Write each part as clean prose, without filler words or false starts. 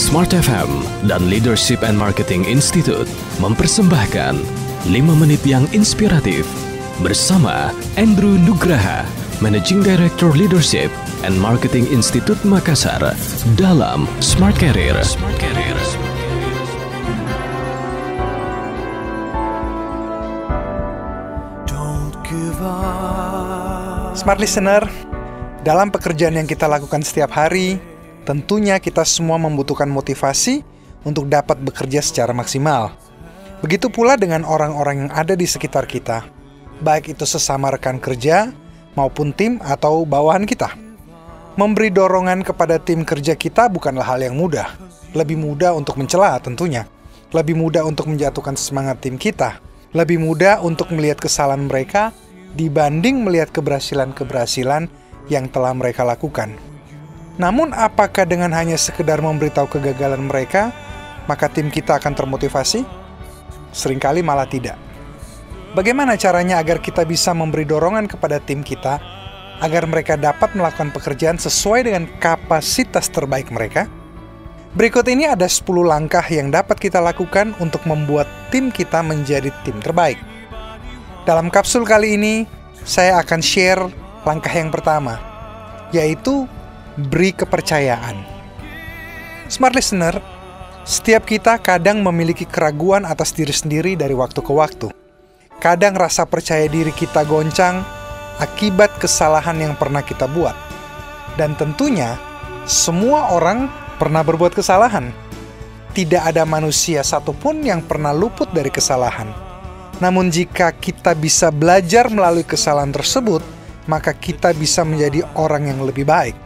Smart FM dan Leadership and Marketing Institute mempersembahkan 5 menit yang inspiratif bersama Andrew Nugraha, Managing Director Leadership and Marketing Institute Makassar dalam Smart Career. Smart Listener, dalam pekerjaan yang kita lakukan setiap hari, tentunya kita semua membutuhkan motivasi untuk dapat bekerja secara maksimal. Begitu pula dengan orang-orang yang ada di sekitar kita, baik itu sesama rekan kerja maupun tim atau bawahan kita. Memberi dorongan kepada tim kerja kita bukanlah hal yang mudah. Lebih mudah untuk mencela tentunya. Lebih mudah untuk menjatuhkan semangat tim kita. Lebih mudah untuk melihat kesalahan mereka dibanding melihat keberhasilan-keberhasilan yang telah mereka lakukan. Namun apakah dengan hanya sekedar memberitahu kegagalan mereka, maka tim kita akan termotivasi? Seringkali malah tidak. Bagaimana caranya agar kita bisa memberi dorongan kepada tim kita, agar mereka dapat melakukan pekerjaan sesuai dengan kapasitas terbaik mereka? Berikut ini ada 10 langkah yang dapat kita lakukan untuk membuat tim kita menjadi tim terbaik. Dalam kapsul kali ini, saya akan share langkah yang pertama, yaitu beri kepercayaan. Smart Listener, setiap kita kadang memiliki keraguan atas diri sendiri dari waktu ke waktu. Kadang rasa percaya diri kita goncang akibat kesalahan yang pernah kita buat. Dan tentunya, semua orang pernah berbuat kesalahan. Tidak ada manusia satupun yang pernah luput dari kesalahan. Namun jika kita bisa belajar melalui kesalahan tersebut, maka kita bisa menjadi orang yang lebih baik.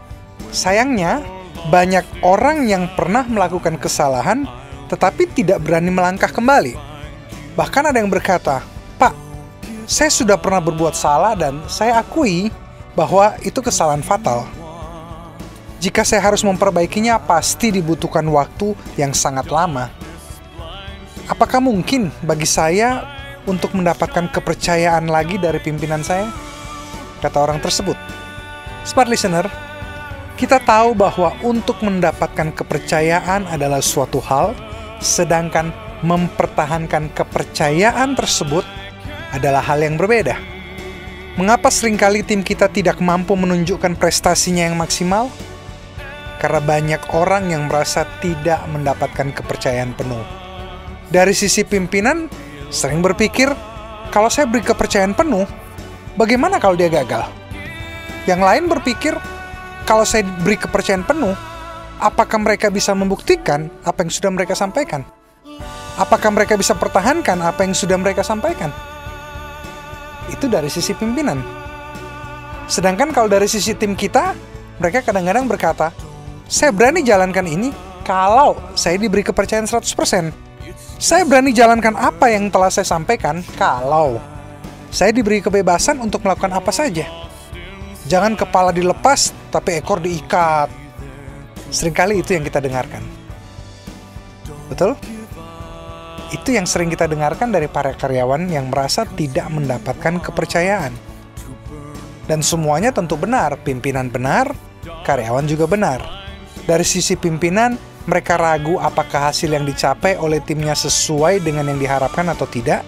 Sayangnya, banyak orang yang pernah melakukan kesalahan tetapi tidak berani melangkah kembali. Bahkan ada yang berkata, "Pak, saya sudah pernah berbuat salah dan saya akui bahwa itu kesalahan fatal. Jika saya harus memperbaikinya, pasti dibutuhkan waktu yang sangat lama. Apakah mungkin bagi saya untuk mendapatkan kepercayaan lagi dari pimpinan saya?" Kata orang tersebut. Smart Listener, kita tahu bahwa untuk mendapatkan kepercayaan adalah suatu hal, sedangkan mempertahankan kepercayaan tersebut adalah hal yang berbeda. Mengapa seringkali tim kita tidak mampu menunjukkan prestasinya yang maksimal? Karena banyak orang yang merasa tidak mendapatkan kepercayaan penuh. Dari sisi pimpinan, sering berpikir, kalau saya beri kepercayaan penuh, bagaimana kalau dia gagal? Yang lain berpikir, kalau saya beri kepercayaan penuh, apakah mereka bisa membuktikan apa yang sudah mereka sampaikan? Apakah mereka bisa pertahankan apa yang sudah mereka sampaikan? Itu dari sisi pimpinan. Sedangkan kalau dari sisi tim kita, mereka kadang-kadang berkata, saya berani jalankan ini kalau saya diberi kepercayaan 100%. Saya berani jalankan apa yang telah saya sampaikan kalau saya diberi kebebasan untuk melakukan apa saja. Jangan kepala dilepas, tapi ekor diikat. Seringkali itu yang kita dengarkan. Betul? Itu yang sering kita dengarkan dari para karyawan yang merasa tidak mendapatkan kepercayaan. Dan semuanya tentu benar. Pimpinan benar, karyawan juga benar. Dari sisi pimpinan, mereka ragu apakah hasil yang dicapai oleh timnya sesuai dengan yang diharapkan atau tidak.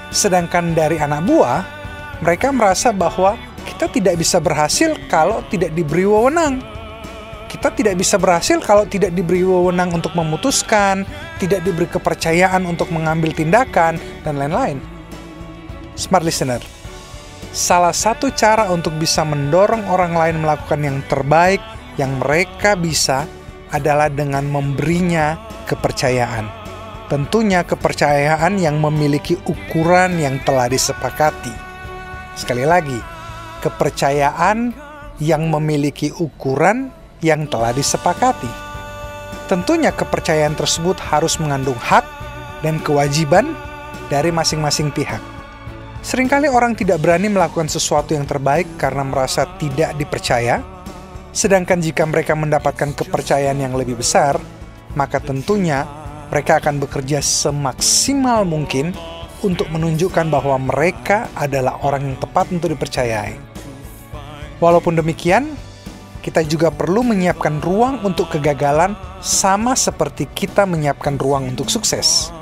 Sedangkan dari anak buah, mereka merasa bahwa kita tidak bisa berhasil kalau tidak diberi wewenang. Kita tidak bisa berhasil kalau tidak diberi wewenang untuk memutuskan, tidak diberi kepercayaan untuk mengambil tindakan, dan lain-lain. Smart Listener, salah satu cara untuk bisa mendorong orang lain melakukan yang terbaik yang mereka bisa adalah dengan memberinya kepercayaan. Tentunya kepercayaan yang memiliki ukuran yang telah disepakati. Sekali lagi, kepercayaan yang memiliki ukuran yang telah disepakati. Tentunya kepercayaan tersebut harus mengandung hak dan kewajiban dari masing-masing pihak. Seringkali orang tidak berani melakukan sesuatu yang terbaik karena merasa tidak dipercaya, sedangkan jika mereka mendapatkan kepercayaan yang lebih besar, maka tentunya mereka akan bekerja semaksimal mungkin untuk menunjukkan bahwa mereka adalah orang yang tepat untuk dipercayai. Walaupun demikian, kita juga perlu menyiapkan ruang untuk kegagalan sama seperti kita menyiapkan ruang untuk sukses.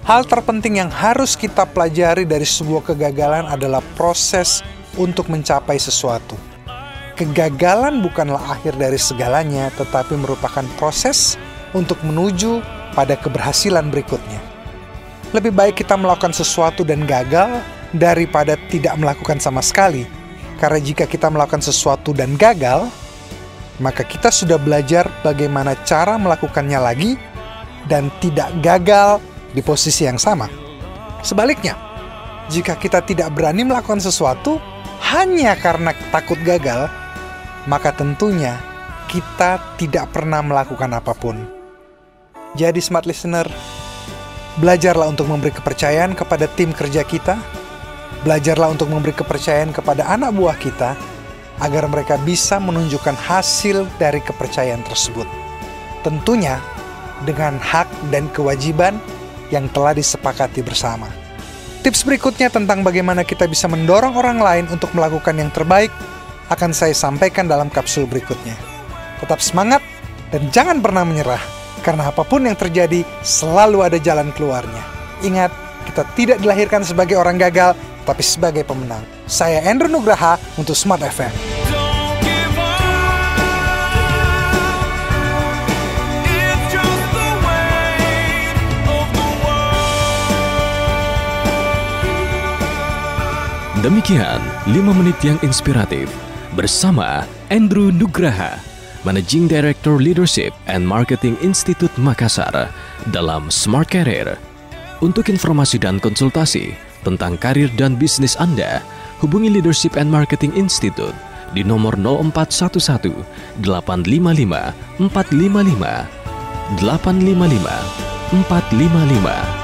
Hal terpenting yang harus kita pelajari dari sebuah kegagalan adalah proses untuk mencapai sesuatu. Kegagalan bukanlah akhir dari segalanya, tetapi merupakan proses untuk menuju pada keberhasilan berikutnya. Lebih baik kita melakukan sesuatu dan gagal daripada tidak melakukan sama sekali. Karena jika kita melakukan sesuatu dan gagal, maka kita sudah belajar bagaimana cara melakukannya lagi dan tidak gagal di posisi yang sama. Sebaliknya, jika kita tidak berani melakukan sesuatu hanya karena takut gagal, maka tentunya kita tidak pernah melakukan apapun. Jadi smart listener, belajarlah untuk memberi kepercayaan kepada tim kerja kita. Belajarlah untuk memberi kepercayaan kepada anak buah kita, agar mereka bisa menunjukkan hasil dari kepercayaan tersebut. Tentunya dengan hak dan kewajiban yang telah disepakati bersama. Tips berikutnya tentang bagaimana kita bisa mendorong orang lain untuk melakukan yang terbaik akan saya sampaikan dalam kapsul berikutnya. Tetap semangat dan jangan pernah menyerah, karena apapun yang terjadi selalu ada jalan keluarnya. Ingat, kita tidak dilahirkan sebagai orang gagal, tapi sebagai pemenang. Saya Andrew Nugraha untuk Smart FM. Demikian 5 menit yang inspiratif bersama Andrew Nugraha, Managing Director Leadership and Marketing Institute Makassar dalam Smart Career. Untuk informasi dan konsultasi tentang karir dan bisnis Anda, hubungi Leadership and Marketing Institute di nomor 0411 855 455 855 455.